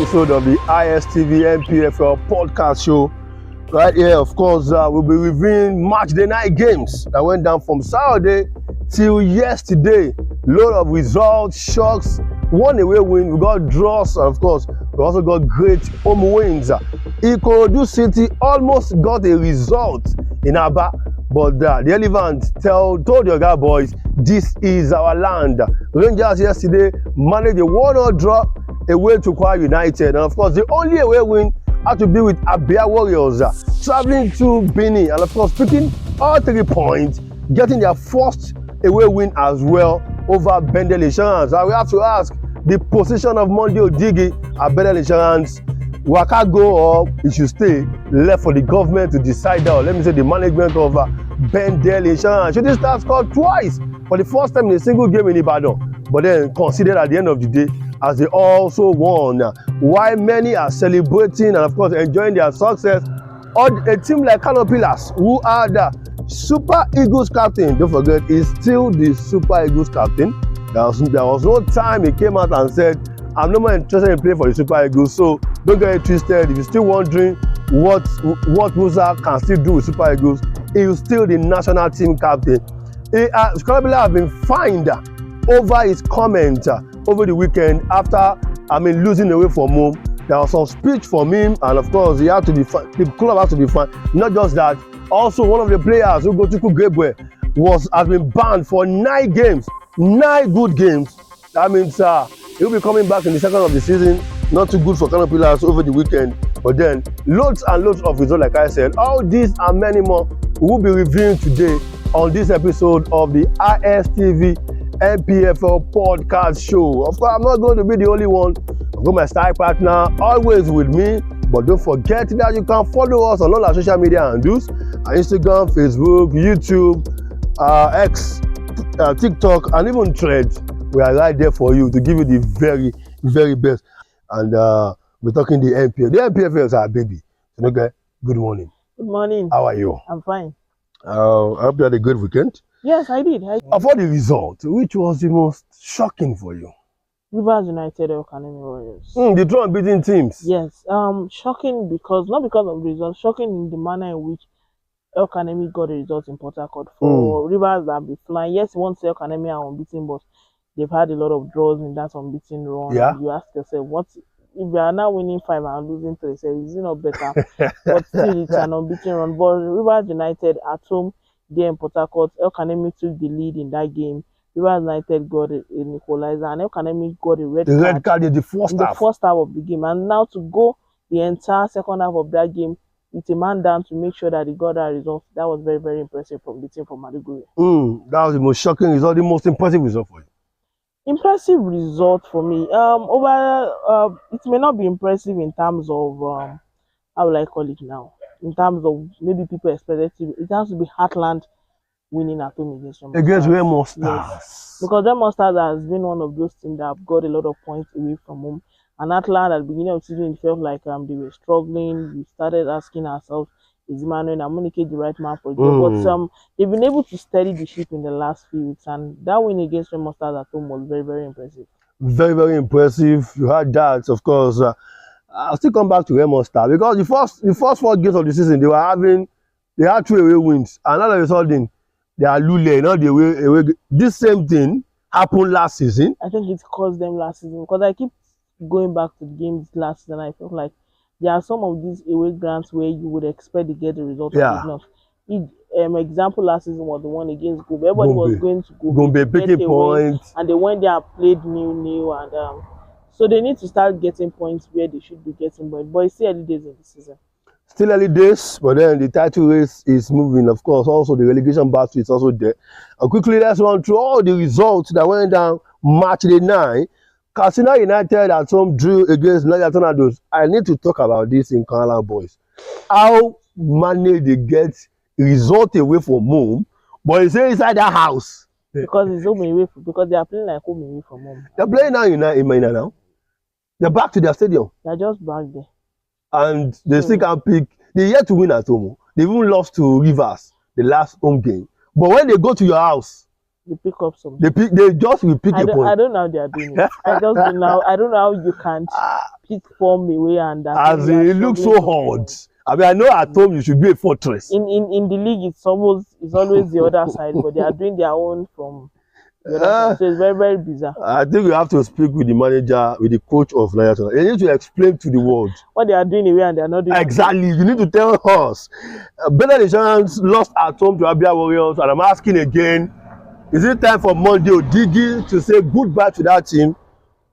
episode of the ISTV NPFL Podcast show. Right here, of course, we'll be reviewing match day night games that went down from Saturday till yesterday. Load of results, shocks, one away win, we got draws, and of course, we also got great home wins. Ikorodu City almost got a result in Aba, but the Elephants told the other boys, this is our land. Rangers yesterday managed a 1-0 draw away to Kwara United, and of course, the only away win had to be with Abia Warriors, traveling to Benin, and of course, picking all 3 points, getting their first away win as well over Bendel Insurance. And we have to ask the position of Monday Odigi at Bendel Insurance. Waka go or it should stay left for the government to decide that, or let me say the management of Bendel Insurance. Shooting Stars scored twice for the first time in a single game in Ibadan, but then considered at the end of the day as they also won. While many are celebrating and of course enjoying their success, a team like Kano Pillars, who are the Super Eagles captain, don't forget, is still the Super Eagles captain. There was no time he came out and said, I'm no more interested in playing for the Super Eagles, so don't get it twisted. If you're still wondering what Musa can still do with Super Eagles, he is still the national team captain. Kano Pillars have been fined over his comment over the weekend after losing away from home. There was some speech from him, and of course, the club has to be fined. Not just that, also one of the players who go to Gameweek has been banned for 9 games, 9 good games. That means he'll be coming back in the second of the season. Not too good for Kano Pillars over the weekend, but then loads and loads of results, like I said. All these and many more we will be reviewing today on this episode of the ISTV NPFL Podcast show. Of course, I'm not going to be the only one. I've got my style partner always with me. But don't forget that you can follow us on all our social media handles: Instagram, Facebook, YouTube, X, TikTok, and even Threads. We are right there for you to give you the very, very best. And we're talking the NPFL. The NPFL is our baby. Okay, good morning. Good morning. How are you? I'm fine. I hope you had a good weekend. Yes, I did. For the result, which was the most shocking for you? Rivers United El Kanemi Warriors. The two unbeaten teams. Yes. Shocking not because of the result, shocking in the manner in which El Kanemi got the result in Port Harcourt. For Rivers that be flying, yes, once El Kanemi are unbeaten, but they've had a lot of draws in that unbeaten run. Yeah. You ask yourself, what if you are now winning 5 and losing 3? So is it not better? But still, it's an unbeaten run. But Rivers United at home there in Port Harcourt, El Kanemi took the lead in that game. Rivers United got an equalizer, and El Kanemi got a red card in the first half of the game. And now to go the entire second half of that game with a man down to make sure that he got that result, that was very, very impressive from the team from Maiduguri. That was the most shocking result, the most impressive result for you. Impressive result for me. It may not be impressive in terms of how will I call it now? In terms of maybe people expected it has to be Heartland winning at home against Remo Stars. Yes. Because Remo Stars has been one of those teams that have got a lot of points away from home. And Heartland at the beginning of the season, it felt like they were struggling. We started asking ourselves, is Emmanuel Amunike the right man for the job? But they've been able to steady the ship in the last few weeks, and that win against Remo Stars at home was very, very impressive. Very, very impressive. You had that, of course. I'll still come back to Remo Stars because the first 4 games of the season they had 2 away wins, and all of a sudden they are lulling. Not the away. This same thing happened last season. I think it caused them last season because I keep going back to the games last season. I felt like there are some of these away grounds where you would expect to get the result. Example last season was the one against Gombe. Everybody was going to Gombe picking points, and they went there and played 0-0, and so they need to start getting points where they should be getting points. But it's still early days in the season. Still early days, but then the title race is moving. Of course, also the relegation battle is also there. Quickly, let's run through all the results that went down match day 9. Katsina United at home drew against Niger Tornadoes. I need to talk about this in Kanala boys. How managed they get result away from home, but it's inside that house. Because it's home away because they are playing like home away from home. They're playing now in Mina now. They're back to their stadium. They're just back there. And they still can pick. They yet to win at home. They even lost to Rivers the last home game. But when they go to your house, they pick up something. They just will pick a point. I don't know how they are doing it. I don't know how you can't pick form away and that. As it looks so hard. I mean, I know at home you should be a fortress. In the league, it's always the other side, but they are doing their own from the other side. So it's very, very bizarre. I think we have to speak with the manager, with the coach of Nigerian. They need to explain to the world what they are doing away and they are not doing. Exactly. You need to tell us. Better Nigerians lost at home to Abia Warriors, and I'm asking again, is it time for Monday Odigi to say goodbye to that team,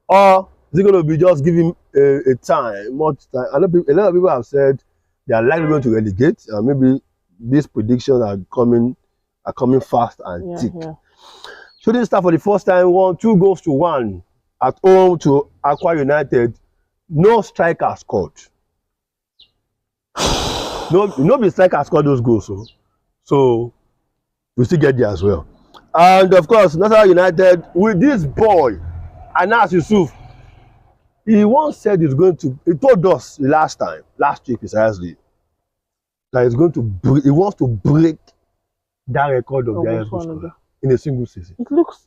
or is it going to be just giving a time, much time? I know a lot of people have said they are likely going to relegate, and maybe these predictions are coming fast and thick. Yeah. Shooting Star for the first time won 2-1 at home to Akwa United. No striker scored. Nobody striker scored those goals, so we still get there as well. And of course, National United with this boy, Anas Yusuf. He once said he told us last week precisely, that he wants to break that record of the highest goal scorer in a single season. It looks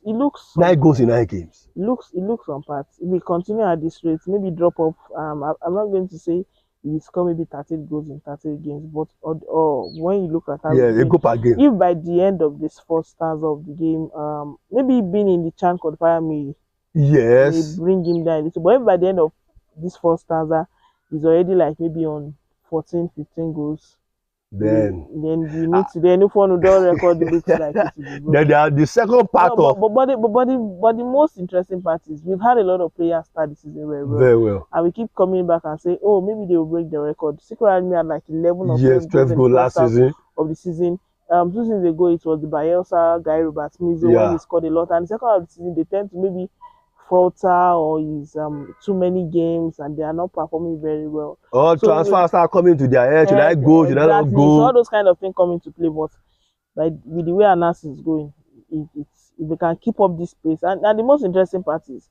9 goals in 9 games. It looks on parts. If we continue at this rate, maybe drop off. I'm not going to say he score maybe 30 goals in 30 games, but or when you look at how they go per game. If by the end of this first stanza of the game, maybe being in the CHAN qualifier may bring him down a little. But if by the end of this first stanza, he's already like maybe on 14, 15 goals. Then you need to then if one don't record looks like it then the second part but the most interesting part is we've had a lot of players start the season very well, and we keep coming back and say, oh, maybe they will break the record. Secretly had like 11 or 12 goals last season of the season. 2 seasons ago it was the Bielsa guy Robert Mizo when he scored a lot, and the second half of the season they tend to maybe falter or is too many games and they are not performing very well. All transfers start coming to their head. Should I go? Should I not go? So all those kind of things come into play. But like with the way Anas is going, if they can keep up this pace, and the most interesting part is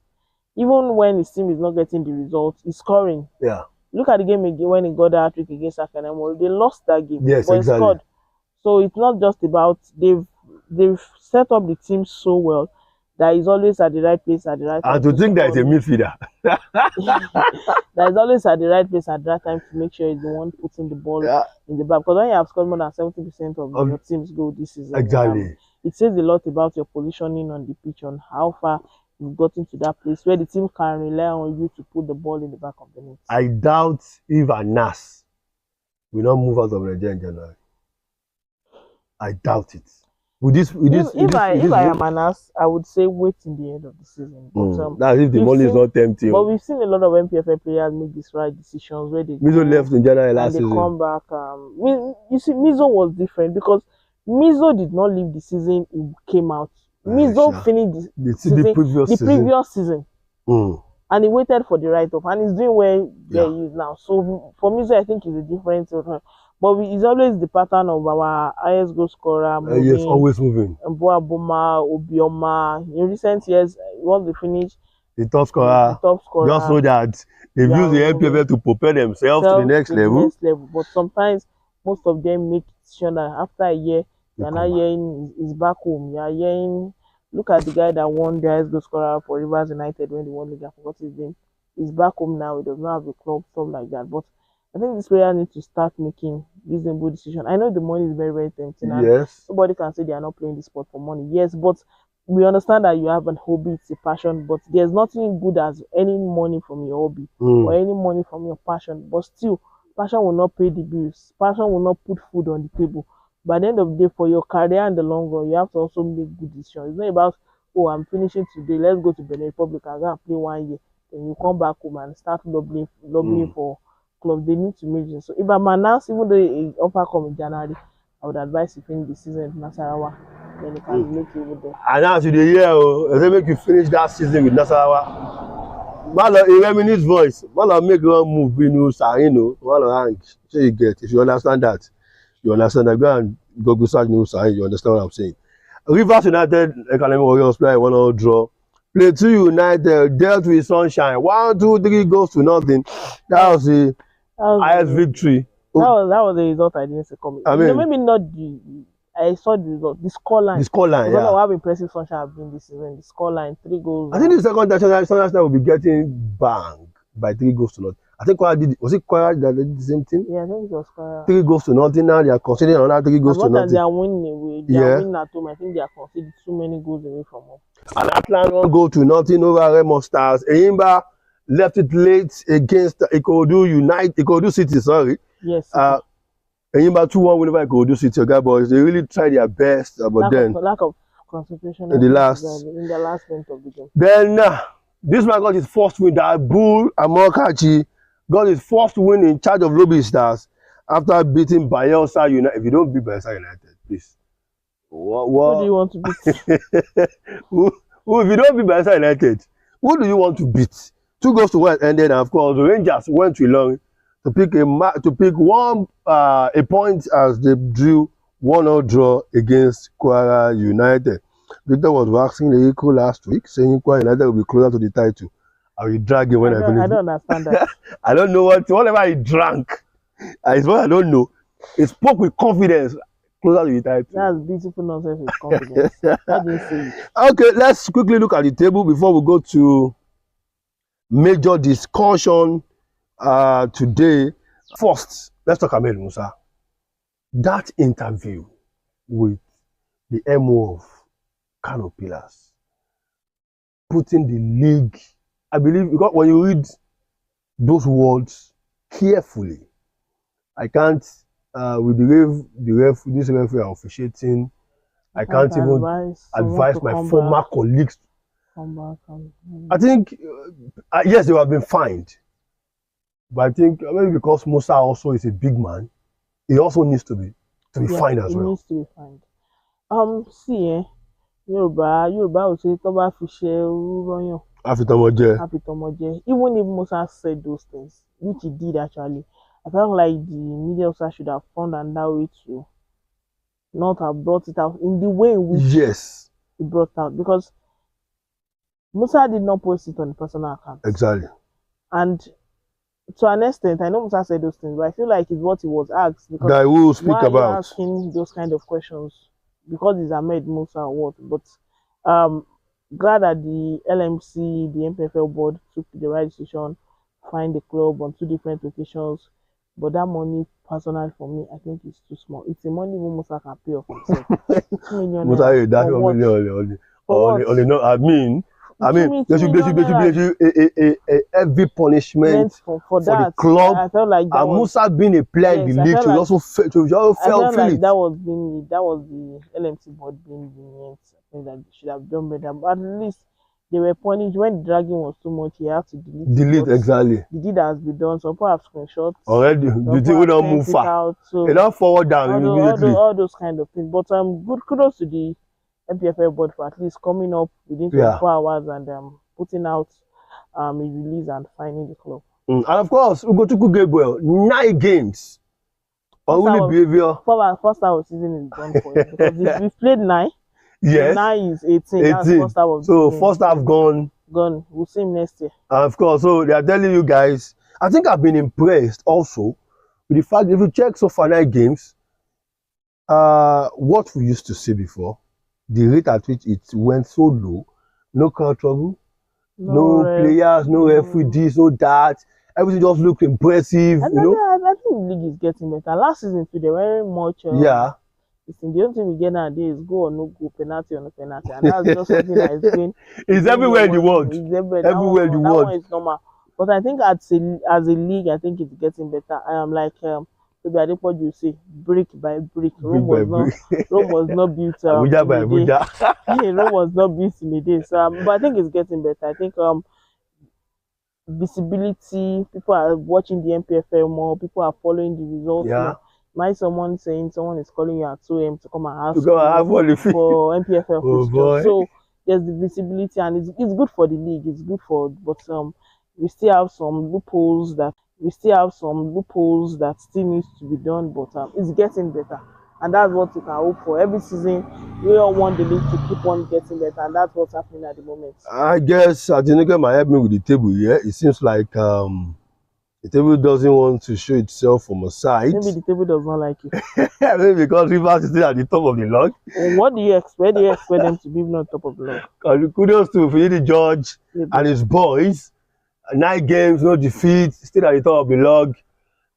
even when his team is not getting the results, he's scoring. Yeah. Look at the game again when he got the hat-trick against Akanemo. They lost that game. Yes, but exactly. He scored. So it's not just about they've set up the team so well that is always at the right place at the right time. And to think that is a midfielder. That is always at the right place at the right time to make sure he's the one putting the ball in the back. Because when you have scored more than 70% of your team's goal this season, exactly, it says a lot about your positioning on the pitch, on how far you've gotten to that place where the team can rely on you to put the ball in the back of the net. I doubt if Anas will not move out of Nigeria in January. I doubt it. If I am Anas, I would say wait till the end of the season. But, that's if the money is not tempting. But we've seen a lot of NPFL players make these right decisions where they Mizo left in January last season. They come back. You see, Mizo was different because Mizo did not leave the season he came out. Mizo finished the previous season. And he waited for the write-off, and he's doing where he is now. So for Mizo, I think it's a different sort of. But it's always the pattern of our highest goal scorer moving. Yes, always moving. Mboaboma, Obioma. In recent years, once they finish, the top scorer. Just know that they've used the NPFL to prepare themselves to the next level. But sometimes, most of them make decision that after a year, you're not hearing is back home. You're hearing, look at the guy that won the highest goal scorer for Rivers United when they won the league. I forgot his name. He's back home now. He does not have a club, stuff like that. But I think this player needs to start making reasonable decisions. I know the money is very, very tempting. Yes. Nobody can say they are not playing this sport for money. Yes, but we understand that you have an hobby, it's a passion, but there's nothing good as any money from your hobby or any money from your passion. But still, passion will not pay the bills. Passion will not put food on the table. By the end of the day, for your career in the long run, you have to also make good decisions. It's not about, oh, I'm finishing today, let's go to Benin Republic and go and play 1 year. Then you come back home and start lobbying for club. They need to make it. So if I'm announced, even though an offer come in January, I would advise you finish the season in Nasarawa. Then you can make it with them. And now to the year, they make you finish that season with Nasarawa. Malo, a reminisce voice. Malo make one move, Malo hang. So you get, if you understand that, you understand that. Go and Google search news, you understand what I'm saying. Rivers United, Academy Warriors play 1-0 draw. Plateau United dealt with Sunshine. 1, 2, 3 goals to nothing. That was the highest victory. That was the result I didn't see coming. I mean, maybe not I saw the result. The scoreline. The scoreline, yeah. How impressive Sunshine have been this season. The scoreline, 3 goals. I think the second Sunshine will be getting bang. by 3-0. I think was it Kwara that did the same thing? Yeah, I think it was Kwara. 3-0. Now they are considering another 3-0. They are winning away. They are winning at home. I think they are conceding too many goals away from home. And Atlant 1-0 over Remo Stars. Eyimba left it late against Ikorodu City, sorry. Yes. Eyimba 2-1 win over Ikorodu City, okay, boys. They really tried their best, but lack of concentration in the last minute of the game. Then this man got his first win. That Bull Amokachi got his first win in charge of Lobby Stars after beating Bayelsa United. If you don't beat Bayelsa United, please. Who do you want to beat? If you don't beat Bayelsa United, who do you want to beat? 2 goals to 1 ended, and of course the Rangers went to Ilorin to pick a point as they drew 1-0 draw against Kwara United. Victor was waxing lyrical last week, saying Kwara United will be closer to the title. I will drag him when I finish. I don't understand that. I don't know whatever he drank. It's what I don't know. He spoke with confidence. Closer to the title. That's beautiful nonsense with confidence. I didn't say it. Okay, let's quickly look at the table before we go to major discussion today. First, let's talk about Musa. That interview with the MO of Kano Pillars, putting the league, I believe, because when you read those words carefully, I can't, with this referee officiating, I can't even advise my former colleagues. I think, yes, they have been fined. But I think maybe because Musa also is a big man, he also needs to be fined as well. He needs to be fined. See, Yoruba will say, Toba Fishe, Uronyo. Afitomoje. Even if Musa said those things, which he did actually, I felt like the media officer should have found another way to not have brought it out in the way in which he brought out, because Musa did not post it on the personal account. Exactly. And to an extent, I know Musa said those things, but I feel like it's what he was asked. Because that will speak why about. Are you asking those kind of questions? Because he's Ahmed Musa or what? But glad that the LMC, the NPFL board took the right decision, find the club on 2 different occasions. But that money, personally for me, I think it's too small. It's the money Musa can pay off himself. 2 million. Musa, that's 1 million only. I mean, there should be a heavy punishment for the club. I felt like that and Musa being a player in the league should also feel it. That was the LMC board being lenient. I think that they should have done better. But at least they were punished when the dragging was too much. He had to delete. Exactly. The deed has been done. Some people have screenshots. Already, the thing will not move far. So they don't forward down immediately. All those kind of things. But good kudos to the NPFL board for at least coming up within 24 hours and putting out a release and finding the club. And of course, Ugochukwu Gabriel, 9 games. Only behavior. First half of the season is done for him. Because we've played 9. Yes. 9 is 18. That's first half of so first half gone. We'll see him next year. Of course, so they are telling you guys. I think I've been impressed also with the fact that if you check so far 9 games, what we used to see before, the rate at which it went so low, no crowd trouble, no players, no referees, no that. Everything just looked impressive. I think the league is getting better. Last season too, they were very much. The only thing we get nowadays is go or no go, penalty or no penalty, and that's just something that is going. It's everywhere in the world. It's everywhere in the world. That one is normal. But I think as a league, I think it's getting better. I am like. Maybe I think what you say, brick by brick. Rome was not built Abuja by Abuja. Rome was not built in a day. So, but I think it's getting better. I think visibility, people are watching the NPFL more. People are following the results. Yeah. Might someone saying someone is calling you at 2 a.m. to come and ask for NPFL. So there's the visibility, and it's good for the league. It's good for, but we still have some loopholes that. Still needs to be done, but it's getting better, and that's what we can hope for. Every season, we all want the league to keep on getting better, and that's what's happening at the moment. I guess Adinike might help me with the table here. It seems like the table doesn't want to show itself from a side. Maybe the table does not like you. Maybe because Rivers is still at the top of the log. What do you expect? Do you expect them to be on top of the log? Kudos to Fidi George and his boys. 9 games, no defeat, still at the top of the log.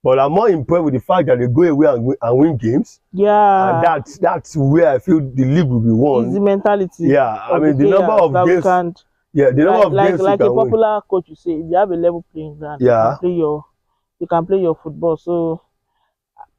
But I'm more impressed with the fact that they go away and win games. Yeah. And that's where I feel the league will be won. It's the mentality. Yeah, I mean the number of games. Yeah, the number of games like you a can popular coach you say, if you have a level playing ground, yeah, you can play your football. So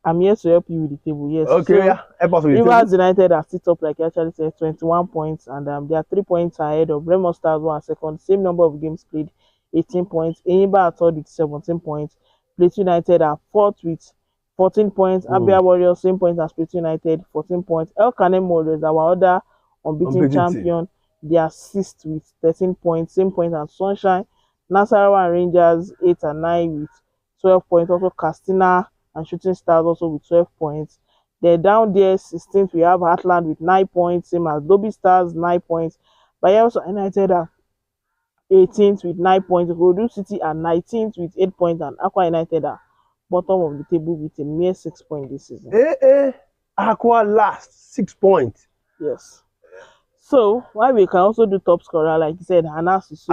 I'm here to help you with the table. Yes. Okay, so, yeah. Help us with Rivers United are still top, like you actually said, 21 points, and they are 3 points ahead of Remo Stars, who are second. Same number of games played, 18 points. Enyimba are third with 17 points. Plateau United are fourth with 14 points. Abia Warriors, same points as Plateau United, 14 points. El Kanem Warriors, our other unbeaten champion, they are sixth with 13 points, same points as Sunshine. Nasarawa and Rangers, 8 and 9 with 12 points. Also, Castina and Shooting Stars also with 12 points. They're down there 16th. We have Heartland with 9 points, same as Dobby Stars, 9 points. Bayelsa United are 18th with 9 points. Rodu City are 19th with 8 points, and Aqua United are bottom of the table with a mere 6 points this season. Aqua last 6 points. Yes. So while we can also do top scorer, like you said, Anas.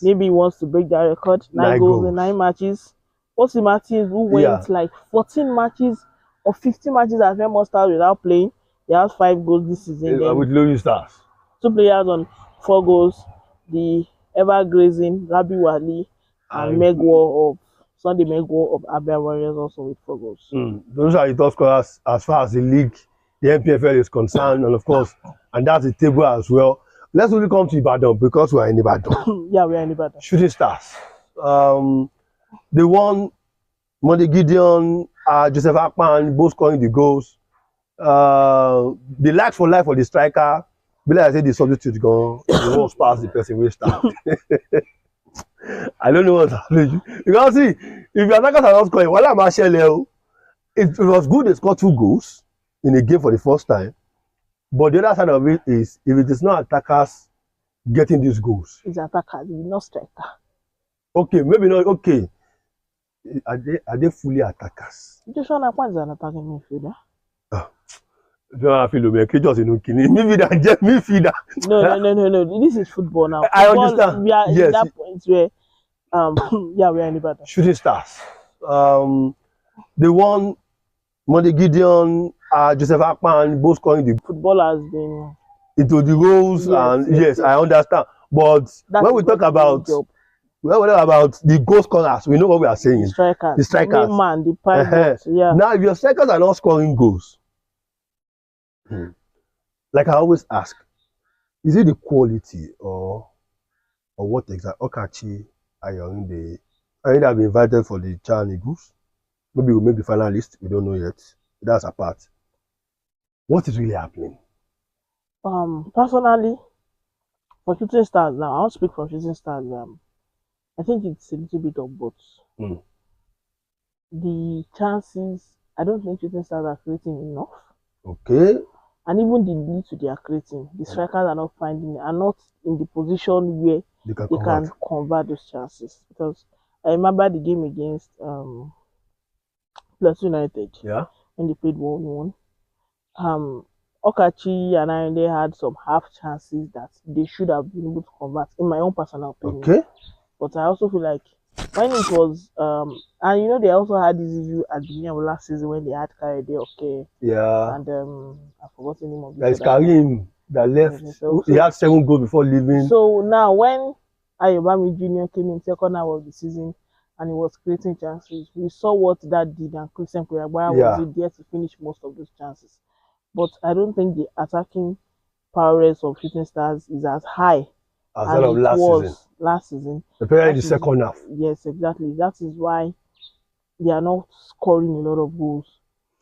Maybe he wants to break that record. 9 goals in 9 matches. Osi Martins, who went like 14 matches or 15 matches as Remo Stars without playing, he has 5 goals this season. With Lowy Stars. 2 players on 4 goals. The ever-grazing Rabi Wali and Megwo of Sunday Megwo of Abia Warriors also with 4 goals. Those are the top scorers as far as the league, the NPFL is concerned, and of course, and that's the table as well. Let's really come to Ibadan because we are in Ibadan. Yeah, we are in Ibadan. Shooting Stars. They won. Monday Gideon, Joseph Akpan, both scoring the goals. The likes for life for the striker. But like I said, the substitute gone. The ones pass the person will start. I don't know what's happening. You can see, if your attackers are not scoring, while I'm actually, it was good they scored 2 goals in a game for the first time. But the other side of it is, if it is not attackers getting these goals, it's attackers, not striker. Okay, maybe not. Okay, are they fully attackers? Joshua Nakwan is an attacking midfielder. No. This is football now. I understand. We are in that point where, we are in Ibadan. Shooting Stars. They won. Monday Gideon, Joseph Akpan, both scoring the football has been into the roles, and yes, I understand. But when we talk about the goal scorers, we know what we are saying. The strikers. The man, the pilot. Yeah. Now, if your strikers are not scoring goals, like I always ask, is it the quality or what exactly? Okachi, Ayonde, I think I've been invited for the Chan Eagles. Maybe we'll make the finalist. We don't know yet. That's apart. What is really happening? Personally, for Shooting Stars now, I won't speak for Shooting Stars. I think it's a little bit of both. The chances, I don't think Shooting Stars are creating enough. Okay. And even the leads they are creating, the strikers are not in the position where they can convert those chances. Because I remember the game against Plateau United. Yeah. When they played 1-1. Okachi and Ayonde had some half chances that they should have been able to convert, in my own personal opinion. Okay. But I also feel like when it was and they also had this issue at the beginning of last season when they had Kayode Okay. Yeah. And I've forgotten the name of it. Karim that left. He had 7 goals before leaving. So now when Ayobami Jr. came in second half of the season and he was creating chances, we saw what that did, and Christian Kouyagbaya was there to finish most of those chances. But I don't think the attacking prowess of Shooting Stars is as high as it was last season. Especially in the second half. Yes, exactly. That is why they are not scoring a lot of goals.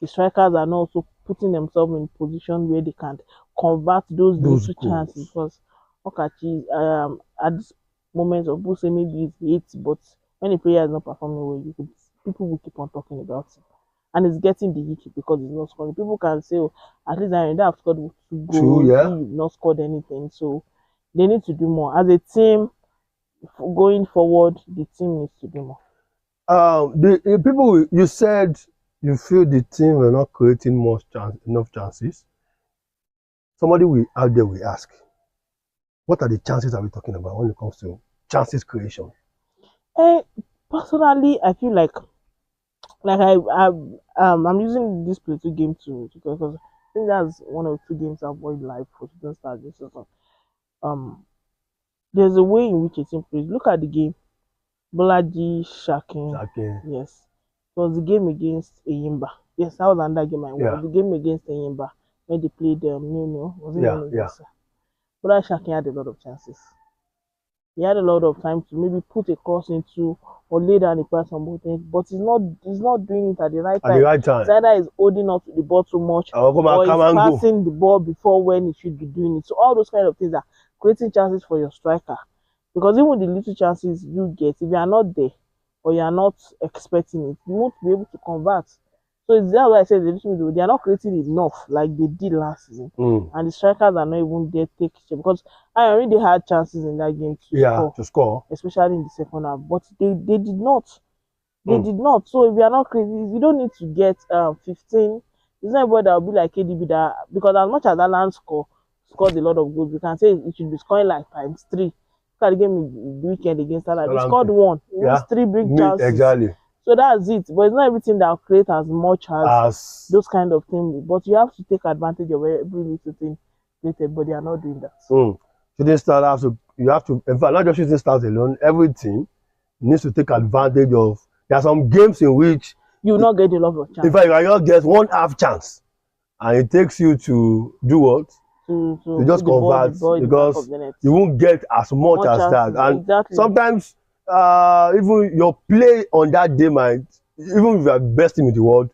The strikers are not also putting themselves in a position where they can convert those little chances. Because Okachi, at this moment of Buse, maybe it's 8, but when a player is not performing well, people will keep on talking about it. And it's getting the hit because it's not scoring. People can say, at least I have scored 2 goals, you've not scored anything. So they need to do more. As a team, going forward, the team needs to do more. The people, you said you feel the team were not creating enough chances. Somebody out there will ask, what are the chances are we talking about when it comes to chances creation? Personally, I feel like I'm using this play two game to because I think that's one of the two games I've watched live for Shooting Stars this season. There's a way in which a team plays. Look at the game. Bolaji Shakin. Yes. It was the game against Eyimba. Yes, that was another game I watched. Yeah. The game against Eyimba when they played nil-nil. Was it Yeah, 0-0? yeah. Bolaji Shakin had a lot of chances. He had a lot of time to maybe put a cross into or lay down a pass on both ends, but he's not doing it at the right time. At the right time. It's either he's holding up to the ball too much or he's passing the ball before when he should be doing it. So all those kind of things are creating chances for your striker. Because even the little chances you get, if you are not there or you are not expecting it, you won't be able to convert. So it's that's why I said they are not creating enough like they did last season. And the strikers are not even there to take it. Because I already had chances in that game to score. Especially in the second half. But they did not. They did not. So if you are not creating, you don't need to get 15. It's not everybody that will be like KDB that, because as much as Alan scored a lot of goals, we can say it should be scoring like times 3. Look at the game in the weekend against Alan. He scored 1. He missed 3 big chances. Exactly. So that's it. But it's not everything that will create as much as those kind of things. But you have to take advantage of every little thing created, but they are not doing that. Shooting Stars you have to, in fact, not just Shooting Stars alone, every team needs to take advantage of. There are some games in which you will not get a lot of chance. In fact, you can just get 1/2 chance, and it takes you to do what? To just convert, because you won't get as much as that. And sometimes even your play on that day might, even if you are the best team in the world,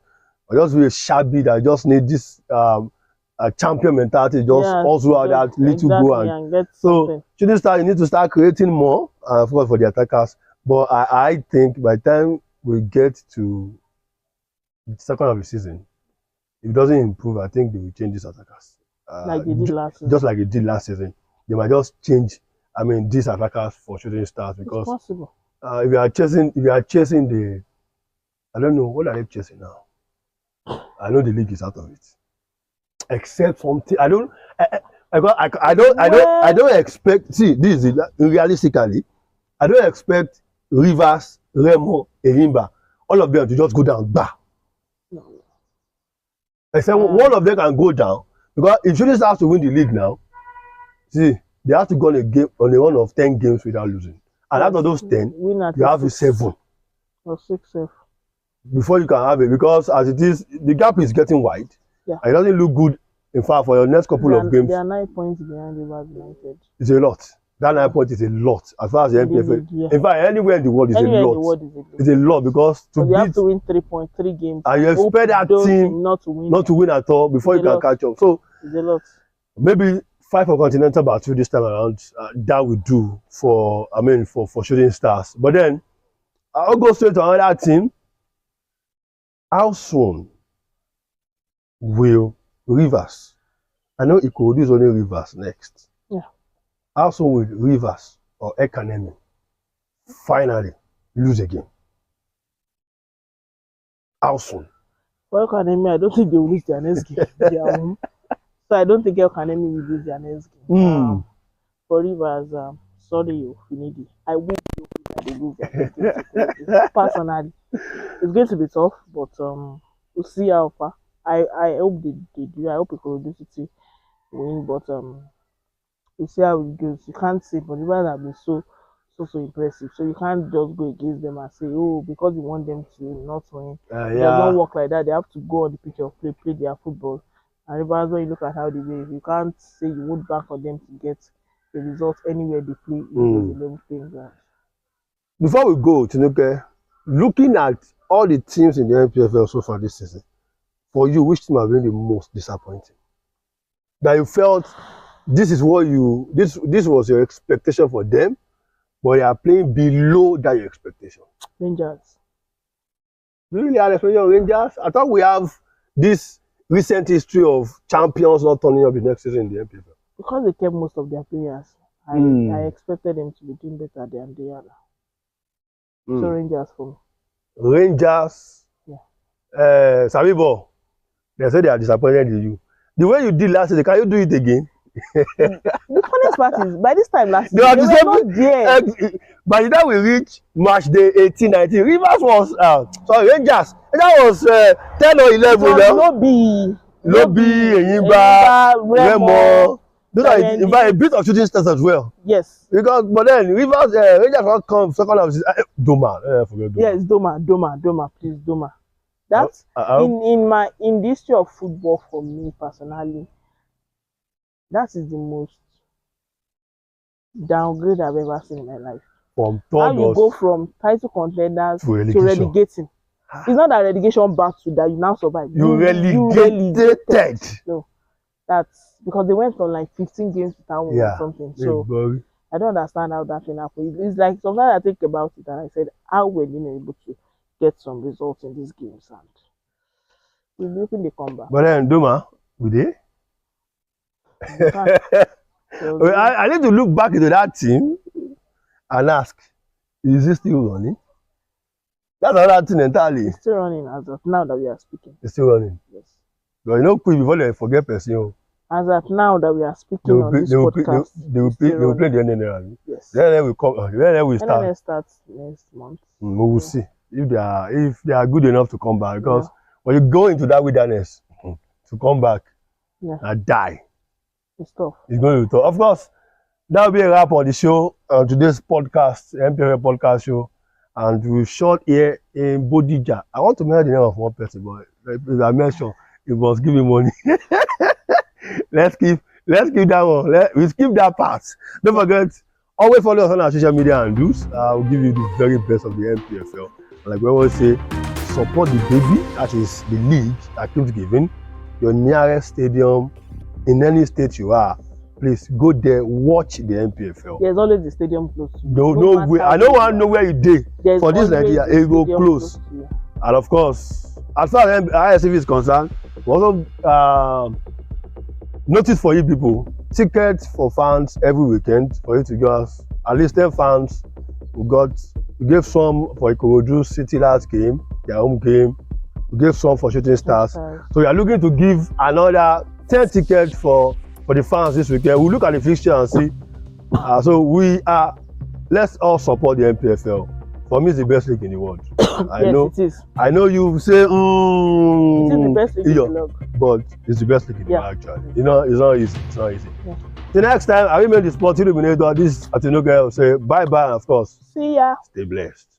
or just be shabby that just need this champion mentality, just also have that little go and get so Shooting Stars, you need to start creating more, of course, for the attackers. But I think by the time we get to the second half of the season, if it doesn't improve, I think they will change these attackers. Like they did last season. Just like they did last season. They might just change, these attackers for Shooting Stars, because it's possible. If you are chasing the, I don't know, what are they chasing now? I know the league is out of it. Except something, I don't expect, see, this is realistically, I don't expect Rivers, Remo, Eyimba, all of them to just go down, No. Except one of them can go down, because if Shooting Stars to win the league now, see, they have to go on a run of 10 games without losing. And out of those 10, you have 7 or 6 before you can have it, because as it is, the gap is getting wide. And it doesn't look good, in fact, for your next couple of games. They are 9 points behind Rivers United. It's a lot. That 9 points is a lot as far as the NPFL. In fact, anywhere in the world is a lot. It's a lot, because you have to win 3.3 games. And you expect that team not to win at all before you can catch up. So it's a lot. Maybe 5 for Continental Battle this time around, that will do for Shooting Stars. But then I'll go straight to another team. How soon will Rivers? I know Ikorodu is only Rivers next. How soon will Rivers or Ekanemi finally lose again? How soon? For Ekanemi, I don't think they will lose their next game. So I don't think Ekanemi will lose their next game. For Rivers, sorry, Finidi. I wish they lose their next game. Personally, it's going to be tough, but we'll see how far. I hope they do. I hope Ikorodu City win, but we'll see how it goes. You can't say, but Rivers have been so impressive. So you can't just go against them and say, oh, because you want them to not win. It does not work like that. They have to go on the pitch of play their football. And Rivers, when you look at how they play, you can't say you would bank on them to get the result anywhere they play in the level playing ground. Before we go, Tinuke, looking at all the teams in the NPFL so far this season, for you, which team has been the most disappointing? That you felt this was your expectation for them, but they are playing below that your expectation. Rangers. Do you really have expectation of Rangers? I thought we have this recent history of champions not turning up the next season in the NPFL. Because they kept most of their players, I expected them to be doing better than they are. So Rangers for me. Rangers. Sabibo, they say they are disappointed in you. The way you did last season, can you do it again? The funniest part is, by this time last They year, are they the were not there. by the time we reach match day 18-19, Rivers was sorry, Rangers. That was 10 or 11. Lobby, Enyimba, Remo. Those are in fact a bit of shooting stars as well. Yes. Because but then Rivers Rangers will come second half. Doma, forget Doma. Yes, Doma, please, Doma. That's in the history of football for me personally. That is the most downgrade I've ever seen in my life. From how you go from title contenders to relegating. It's not that relegation battle that you now survive. You relegated. No, that's because they went on like 15 games without winning or something. So I don't understand how that thing happened. It's like sometimes I think about it and I said, how were they able to get some results in these games? And we're looking the comeback. But then Doma, we did. I need to look back into that team and ask, is it still running? That's another thing entirely. It's still running as of now that we are speaking. It's still running. Yes. But you know, quick before they forget person. As of now that we are speaking on this podcast, they will play the NNL. Yes. Then we come. Then we start. NNL starts next month. We will see if they are good enough to come back. Because when you go into that wilderness to come back and die, it's tough. It's going to be tough. Of course, that will be a wrap on the show, today's podcast, NPFL Podcast show. And we shot here in Bodija. I want to mention the name of one person, but as I mentioned, it was giving money. Let's keep that one. We skip that part. Don't forget, always follow us on our social media and news. I'll give you the very best of the NPFL. Like we always say, support the baby, that is the league that keeps giving. Your nearest stadium, in any state you are, please go there, watch the NPFL. There's always the stadium close. No way. I don't want to know where you did. For this Nigeria, it go close. And of course, as far as ISF is concerned, we also notice for you people, tickets for fans every weekend for you to give us at least 10 fans. We gave some for Ikorodu City last game, their home game. We gave some for Shooting Stars. So we are looking to give another 10 tickets for the fans this weekend. We'll look at the fixture and see. Let's all support the NPFL. For me, it's the best league in the world. It is. I know you say, it is the best league in the world. But it's the best league in the world, actually. You know, it's not easy. It's not easy. Yeah. The next time, I will make the Sport Illuminator. This Atinoga will say bye-bye, and of course, see ya. Stay blessed.